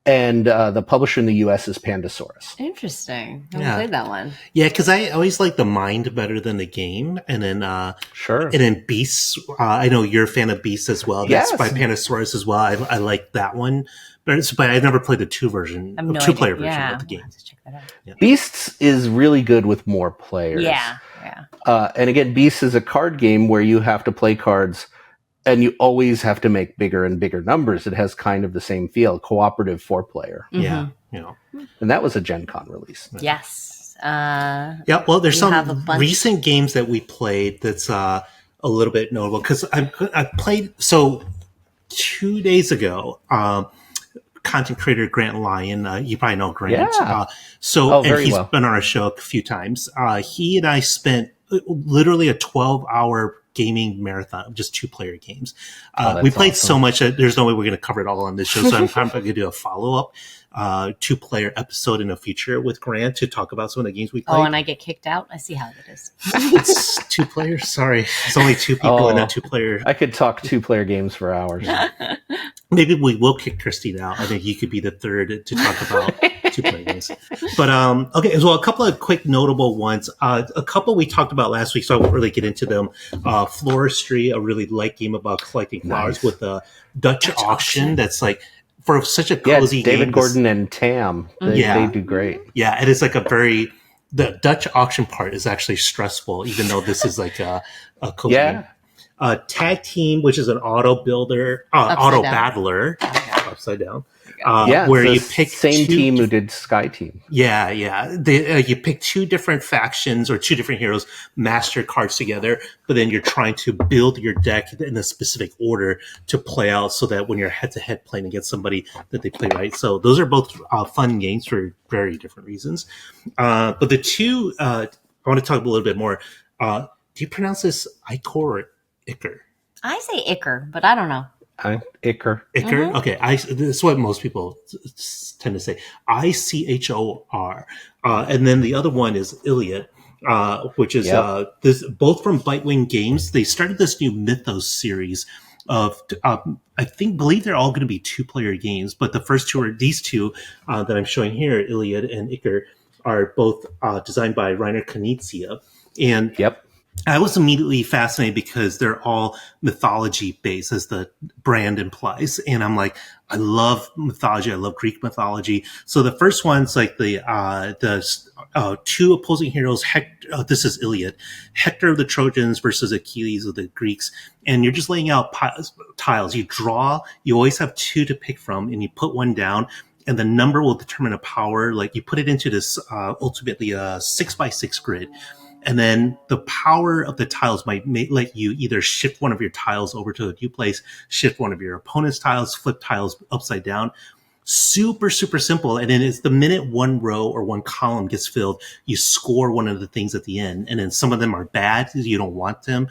And the publisher in the U.S. is Pandasaurus. Interesting. I haven't played that one. Yeah, because I always like the mind better than the game. And then sure. And then Beasts. I know you're a fan of Beasts as well. That's by Pandasaurus as well. I like that one. But I've never played the 2-player version of the game. I'll have to check that out. Yeah. Beasts is really good with more players. Yeah. And again, Beasts is a card game where you have to play cards and you always have to make bigger and bigger numbers. It has kind of the same feel, cooperative 4-player. Yeah. And that was a Gen Con release. Yes. Well, there's some recent games that we played that's a little bit notable because I played. So 2 days ago, content creator Grant Lyon, you probably know Grant. Yeah. And he's been on our show a few times. He and I spent literally a 12-hour gaming marathon of just 2-player games. We played so much that there's no way we're going to cover it all on this show. So I'm probably going to do a follow-up 2-player episode in the future with Grant to talk about some of the games we played. Oh, and I get kicked out? I see how it is. It's 2 players. Sorry. It's only 2 people in a 2-player. I could talk 2-player games for hours. Maybe we will kick Christine out. I think you could be the third to talk about 2-player games. But, okay. So a couple of quick notable ones. A couple we talked about last week, so I won't really get into them. Floristry, a really light game about collecting flowers with a Dutch auction. That's like, for such a cozy game. David Gordon and Tam. They do great. Yeah, it is like the Dutch auction part is actually stressful, even though this is like a cozy game. Tag Team, which is an auto builder, auto battler, upside down. Where you pick same team who did Sky Team. Yeah. You pick 2 different factions or 2 different heroes, master cards together, but then you're trying to build your deck in a specific order to play out so that when you're head-to-head playing against somebody that they play right. So those are both fun games for very different reasons. But the 2, I want to talk a little bit more. Do you pronounce this Ichor or Ichor? I say Ichor, but I don't know. Ichor. Ichor? Okay, this is what most people tend to say. Ichor. And then the other one is Iliad, which is this both from Bitewing Games. They started this new Mythos series of believe they're all going to be 2-player games, but the first two are these two that I'm showing here, Iliad and Ichor, are both designed by Rainer Knizia. And I was immediately fascinated because they're all mythology based, as the brand implies. And I'm like, I love mythology. I love Greek mythology. So the first one's like the two opposing heroes. This is Iliad, Hector of the Trojans versus Achilles of the Greeks. And you're just laying out tiles. You draw. You always have 2 to pick from, and you put one down. And the number will determine a power. Like you put it into this ultimately a 6x6 grid. And then the power of the tiles might let you either shift one of your tiles over to a new place, shift one of your opponent's tiles, flip tiles upside down. Super, super simple. And then it's the minute one row or one column gets filled, you score one of the things at the end. And then some of them are bad. You don't want them.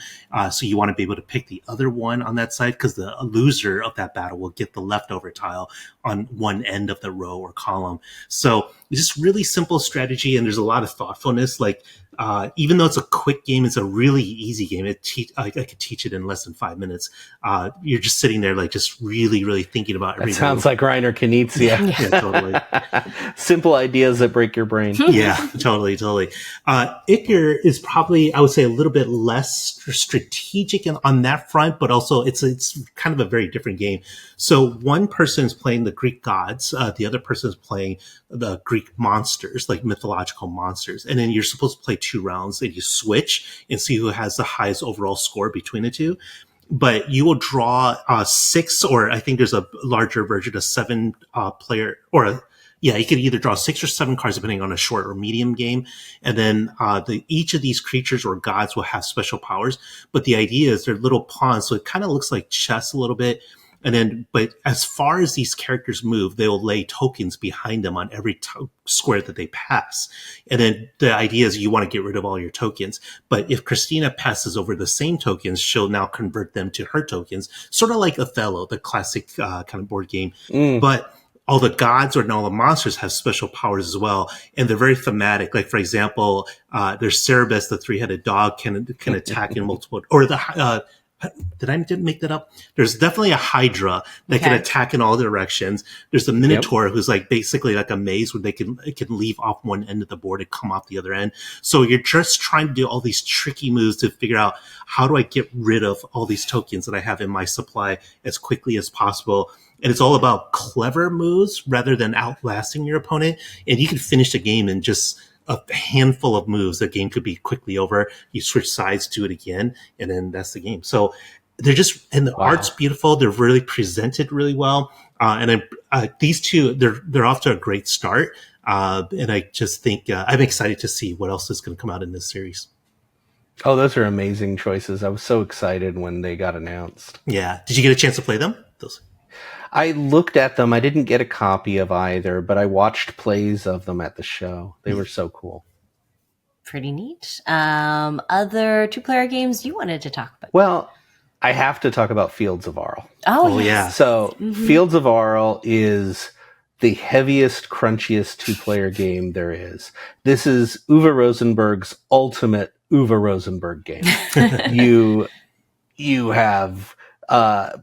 So you want to be able to pick the other one on that side, because the loser of that battle will get the leftover tile on one end of the row or column. So it's just really simple strategy. And there's a lot of thoughtfulness. Like, even though it's a quick game, it's a really easy game. I could teach it in less than 5 minutes. You're just sitting there, like, just really, really thinking about everything. That sounds like Rainer Knizia. Yeah, totally. Simple ideas that break your brain. Yeah, totally. Ichor is probably, I would say, a little bit less strategic on that front, but also it's kind of a very different game. So one person is playing the Greek gods, the other person is playing the Greek monsters, like mythological monsters, and then you're supposed to play 2 rounds, and you switch and see who has the highest overall score between the two. But you will draw 6, or I think there's a larger version, a 7 player, you can either draw 6 or 7 cards depending on a short or medium game. And then each of these creatures or gods will have special powers. But the idea is they're little pawns, so it kind of looks like chess a little bit. And then, but as far as these characters move, they will lay tokens behind them on every square that they pass. And then the idea is you want to get rid of all your tokens. But if Christina passes over the same tokens, she'll now convert them to her tokens, sort of like Othello, the classic kind of board game. But all the gods or all the monsters have special powers as well, and they're very thematic. Like, for example, there's Cerberus, the 3-headed dog, can attack in multiple, or the did I make that up? There's definitely a Hydra that can attack in all directions. There's the Minotaur, who's like basically like a maze where it can leave off one end of the board and come off the other end. So you're just trying to do all these tricky moves to figure out, how do I get rid of all these tokens that I have in my supply as quickly as possible? And it's all about clever moves rather than outlasting your opponent. And you can finish the game in just a handful of moves. The game could be quickly over. You switch sides, do it again, and then that's the game. So they're just, and the art's beautiful. They're really presented really well. And these two, they're off to a great start. And I just think I'm excited to see what else is going to come out in this series. Oh, those are amazing choices. I was so excited when they got announced. Yeah. Did you get a chance to play them? I looked at them. I didn't get a copy of either, but I watched plays of them at the show. They were so cool. Pretty neat. Other 2-player games you wanted to talk about? Well, I have to talk about Fields of Arle. Oh yeah. So Fields of Arle is the heaviest, crunchiest 2-player game there is. This is Uwe Rosenberg's ultimate Uwe Rosenberg game. You have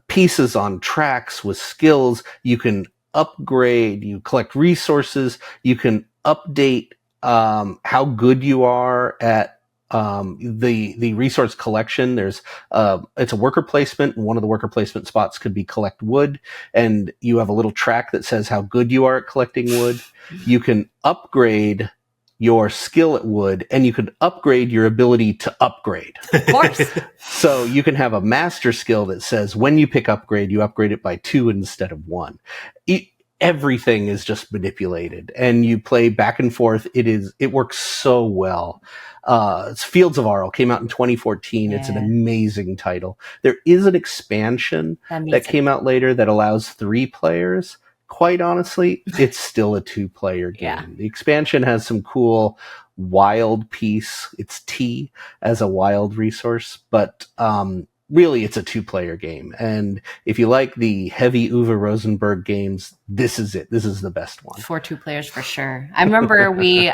pieces on tracks with skills. You can upgrade, you collect resources, you can update how good you are at the resource collection. There's it's a worker placement, and one of the worker placement spots could be collect wood, and you have a little track that says how good you are at collecting wood. You can upgrade your skill at wood, and you can upgrade your ability to upgrade. Of course. So you can have a master skill that says when you pick upgrade, you upgrade it by 2 instead of 1. Everything is just manipulated, and you play back and forth. It works so well. It's Fields of Arle, came out in 2014. Yeah. It's an amazing title. There is an expansion that came out later that allows 3 players. Quite honestly, it's still a 2-player game. Yeah. The expansion has some cool wild piece. It's tea as a wild resource, but really, it's a 2-player game. And if you like the heavy Uwe Rosenberg games, this is it. This is the best one. For 2 players, for sure. I remember we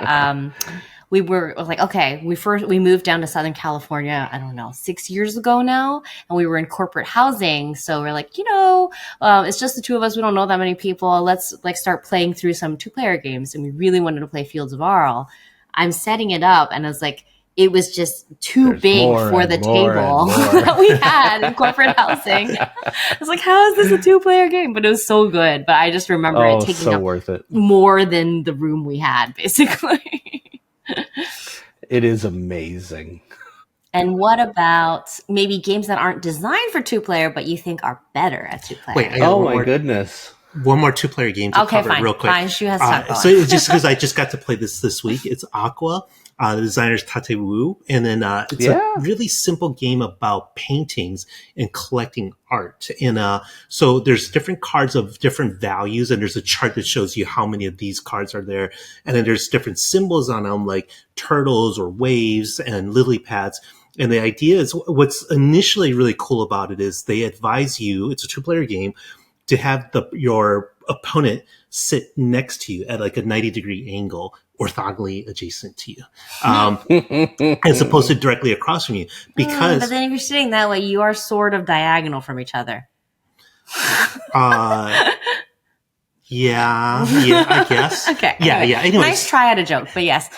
were like, okay, we moved down to Southern California, I don't know, 6 years ago now, and we were in corporate housing. So we're like, it's just the 2 of us. We don't know that many people. Let's like start playing through some 2-player games. And we really wanted to play Fields of Arl. I'm setting it up, and I was like, it was just too big for the table that we had in corporate housing. I was like, how is this a 2-player game? But it was so good. But I just remember it taking up worth it. more than the room we had, basically. It is amazing. And what about maybe games that aren't designed for 2-player, but you think are better at 2-player? Wait, my goodness. One more 2-player game to cover fine, real quick. Fine, she has to so it's just because I just got to play this week. It's Aqua. The designer's Tate Wu. And then it's a really simple game about paintings and collecting art. And so there's different cards of different values, and there's a chart that shows you how many of these cards are there. And then there's different symbols on them, like turtles or waves and lily pads. And the idea is, what's initially really cool about it is they advise you, it's a 2-player game, to have your opponent sit next to you at like a 90-degree angle, orthogonally adjacent to you, as opposed to directly across from you. Because but then if you're sitting that way, you are sort of diagonal from each other. Yeah, I guess. Okay. Yeah. Anyways, nice try at a joke, but yes.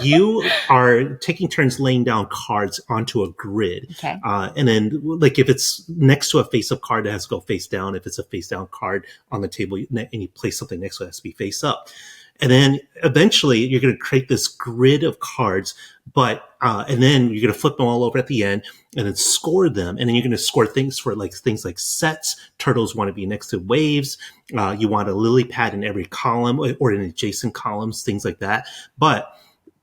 You are taking turns laying down cards onto a grid. Okay. And then, like, if it's next to a face-up card, it has to go face down. If it's a face-down card on the table and you place something next to it, it has to be face up. And then eventually you're going to create this grid of cards, and then you're going to flip them all over at the end and then score them. And then you're going to score things like sets. Turtles want to be next to waves. You want a lily pad in every column or in adjacent columns, things like that. But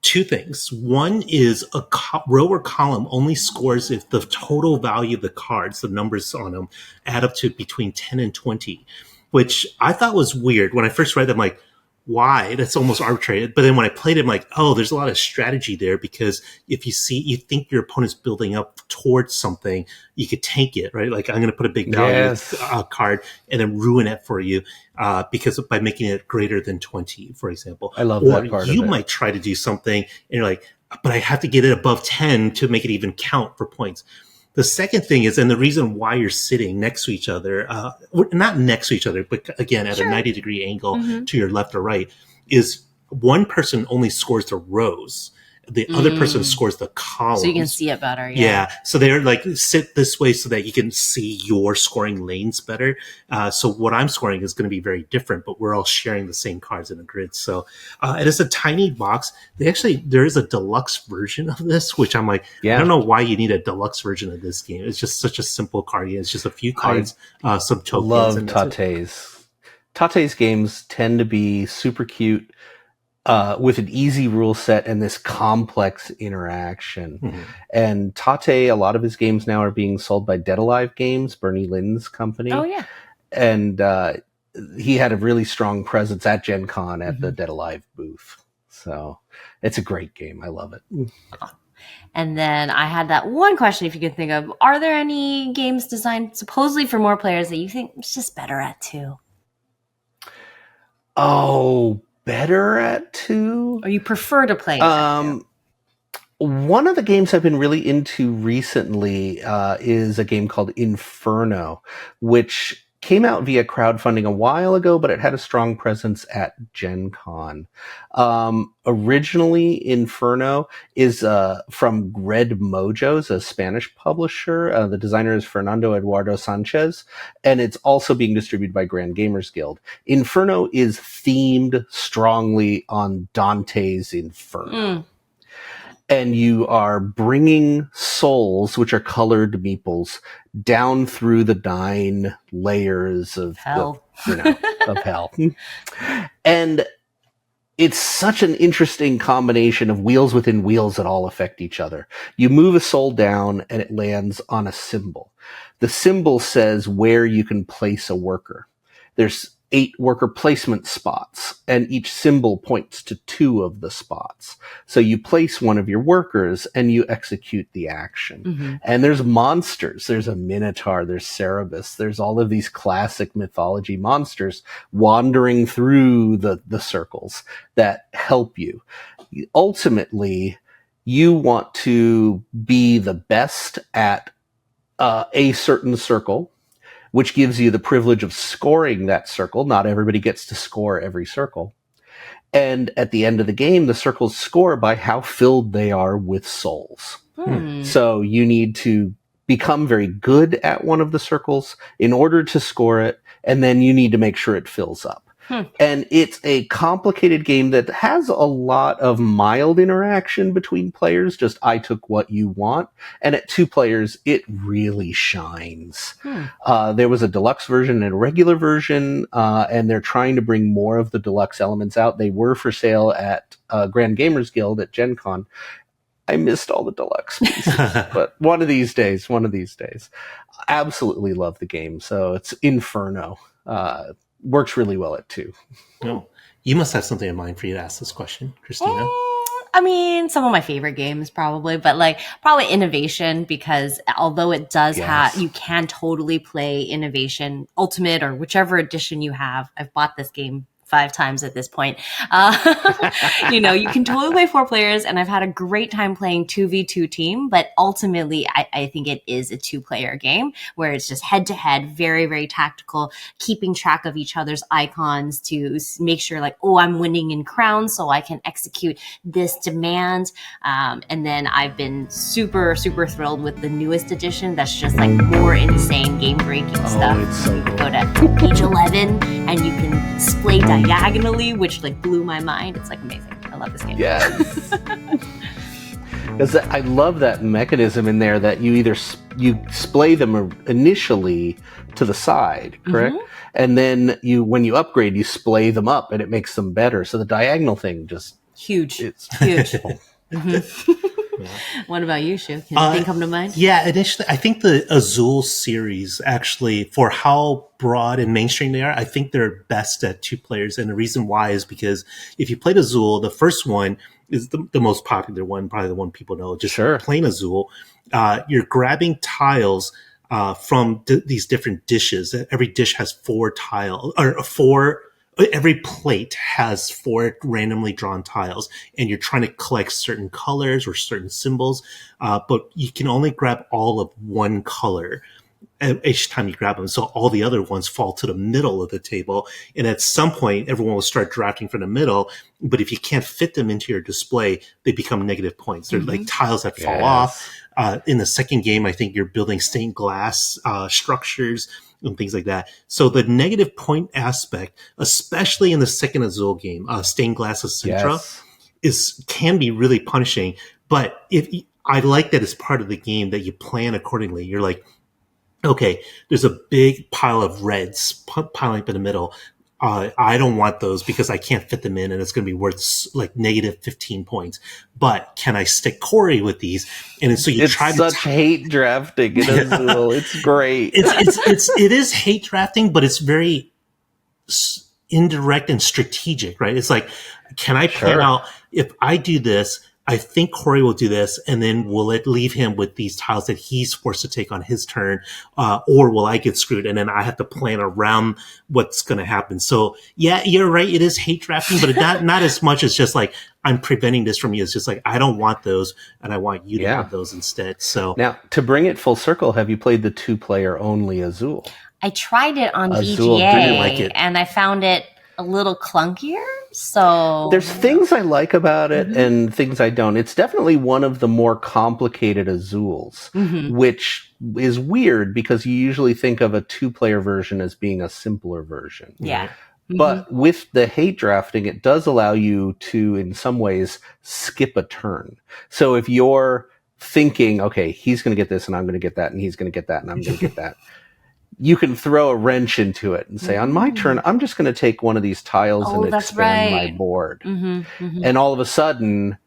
2 things. One is a row or column only scores if the total value of the cards, the numbers on them, add up to between 10 and 20, which I thought was weird. When I first read them, like, why? That's almost arbitrary. But then when I played it, I'm like, oh, there's a lot of strategy there, because if you think your opponent's building up towards something, you could tank it, right? Like, I'm going to put a big value card and then ruin it for you, because by making it greater than 20, for example. I love that part of it. You might try to do something and you're like, but I have to get it above 10 to make it even count for points. The second thing is, and the reason why you're sitting next to each other, not next to each other, but again, at a 90-degree angle to your left or right, is one person only scores the rows. The other person scores the columns. So you can see it better. Yeah. So they're like, sit this way so that you can see your scoring lanes better. So what I'm scoring is going to be very different, but we're all sharing the same cards in a grid. So it is a tiny box. There is a deluxe version of this, which I'm like, I don't know why you need a deluxe version of this game. It's just such a simple card game. It's just a few cards, some tokens. I love Tate's. Tate's games tend to be super cute. With an easy rule set and this complex interaction. Mm-hmm. And Tate, a lot of his games now are being sold by Dead Alive Games, Bernie Lynn's company. Oh, yeah. And he had a really strong presence at Gen Con at the Dead Alive booth. So it's a great game. I love it. And then I had that one question, if you could think of, are there any games designed supposedly for more players that you think it's just better at 2? Oh, better at 2? Or you prefer to play one of the games I've been really into recently is a game called Inferno, which came out via crowdfunding a while ago, but it had a strong presence at Gen Con. Originally, Inferno is from Red Mojos, a Spanish publisher. The designer is Fernando Eduardo Sanchez, and it's also being distributed by Grand Gamers Guild. Inferno is themed strongly on Dante's Inferno. And you are bringing souls, which are colored meeples, down through the 9 layers of hell. Of hell. And it's such an interesting combination of wheels within wheels that all affect each other. You move a soul down and it lands on a symbol. The symbol says where you can place a worker. There's 8 worker placement spots, and each symbol points to 2 of the spots. So you place one of your workers and you execute the action. Mm-hmm. And there's monsters. There's a Minotaur, there's Cerberus, there's all of these classic mythology monsters wandering through the circles that help you. Ultimately, you want to be the best at a certain circle, which gives you the privilege of scoring that circle. Not everybody gets to score every circle. And at the end of the game, the circles score by how filled they are with souls. So you need to become very good at one of the circles in order to score it, and then you need to make sure it fills up. And it's a complicated game that has a lot of mild interaction between players, just I took what you want. And at 2 players, it really shines. There was a deluxe version and a regular version, and they're trying to bring more of the deluxe elements out. They were for sale at Grand Gamers Guild at Gen Con. I missed all the deluxe pieces, but one of these days. Absolutely love the game. So it's Inferno. Works really well at 2. No, you must have something in mind for you to ask this question, Christina. I mean, some of my favorite games probably, but like probably Innovation, because although it does have, you can totally play Innovation Ultimate or whichever edition you have. I've bought this game 5 times at this point. You know, you can totally play 4 players, and I've had a great time playing 2v2 team, but ultimately I think it is a 2-player game where it's just head to head, very, very tactical, keeping track of each other's icons to make sure like, oh, I'm winning in crowns, so I can execute this demand. And then I've been super, super thrilled with the newest edition that's just like more insane game breaking stuff. It's so You cool. go to page 11 and you can splay diagonally, which like blew my mind. It's like amazing. I love this game. Yes. Because I love that mechanism in there that you either you splay them initially to the side, correct? And then when you upgrade, you splay them up, and it makes them better. So the diagonal thing just Huge. it's Huge. What about you, Shu? Can anything come to mind? Yeah, initially, I think the Azul series actually, for how broad and mainstream they are, I think they're best at 2 players. And the reason why is because if you played Azul, the first one is the most popular one, probably the one people know, just plain Azul. You're grabbing tiles from these different dishes. Every dish has 4 tiles, or 4. Every plate has 4 randomly drawn tiles, and you're trying to collect certain colors or certain symbols, but you can only grab all of one color each time you grab them. So all the other ones fall to the middle of the table. And at some point, everyone will start drafting from the middle. But if you can't fit them into your display, they become negative points. They're like tiles that fall off. In the second game, I think you're building stained glass structures and things like that. So the negative point aspect, especially in the second Azul game, Stained Glass Etc., can be really punishing. But I like that as part of the game that you plan accordingly. You're like, okay, there's a big pile of reds piling up in the middle. I don't want those because I can't fit them in, and it's going to be worth like negative 15 points. But can I stick Corey with these? And so you try to hate drafting in Azul. It's great. It is hate drafting, but it's very indirect and strategic, right? It's like, can I plan out if I do this? I think Corey will do this, and then will it leave him with these tiles that he's forced to take on his turn, or will I get screwed and then I have to plan around what's going to happen? So yeah, you're right. It is hate drafting, but not as much as just like I'm preventing this from you. It's just like I don't want those, and I want you to have those instead. So now, to bring it full circle, have you played the 2-player only Azul? I tried it on Azul, VGA, didn't like it. and I found it a little clunkier. So there's things I like about it and things I don't. It's definitely one of the more complicated Azuls, which is weird because you usually think of a 2-player version as being a simpler version. Yeah. But with the hate drafting, it does allow you to, in some ways, skip a turn. So if you're thinking, okay, he's going to get this and I'm going to get that and he's going to get that and I'm going to get that, you can throw a wrench into it and say, on my turn, I'm just going to take one of these tiles and expand my board. And all of a sudden,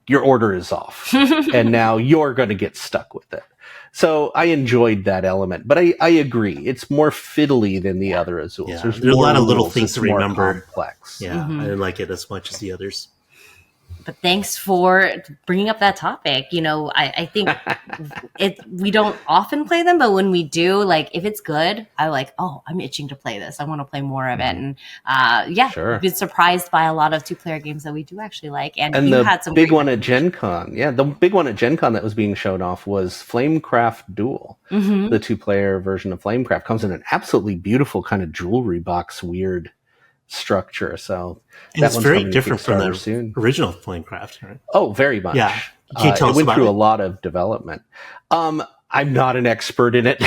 your order is off. And now you're going to get stuck with it. So I enjoyed that element, but I agree. It's more fiddly than the other Azules. Yeah. There's a lot of little rules. things It's to more remember. complex. Yeah, I didn't like it as much as the others. But thanks for bringing up that topic. I think we don't often play them, but when we do, like if it's good, I'm itching to play this. I want to play more of it. And Sure. I've been surprised by a lot of 2-player games that we do actually like. And you the had some big great one at Gen Con. Yeah, the big one at Gen Con that was being shown off was Flamecraft Duel. Mm-hmm. The 2-player version of Flamecraft comes in an absolutely beautiful kind of jewelry box weird structure. So and it's very different from the original Flamecraft, right? Oh, very much. Yeah. Can you tell us it went about through it? a lot of development. I'm not an expert in it.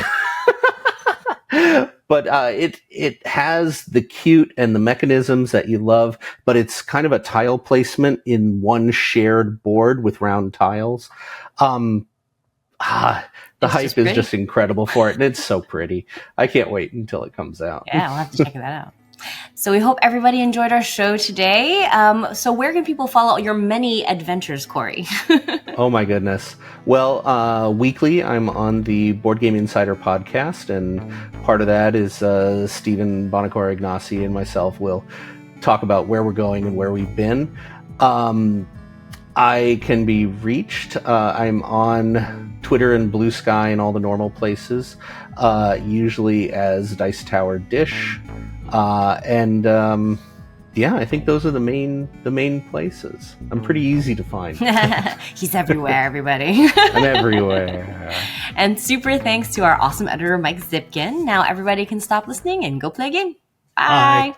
But it has the cute and the mechanisms that you love, but it's kind of a tile placement in one shared board with round tiles. The hype is just incredible for it, and it's so pretty. I can't wait until it comes out. Yeah, we'll have to check that out. So we hope everybody enjoyed our show today. So where can people follow your many adventures, Corey? Oh my goodness. Well, weekly I'm on the Board Game Insider podcast, and part of that is Stephen Bonacore Ignacy and myself will talk about where we're going and where we've been. I can be reached. I'm on Twitter and Blue Sky and all the normal places, usually as Dice Tower Dish. I think those are the main places. I'm pretty easy to find. He's everywhere, everybody. I'm everywhere. And super thanks to our awesome editor, Mike Zipkin. Now everybody can stop listening and go play a game. Bye.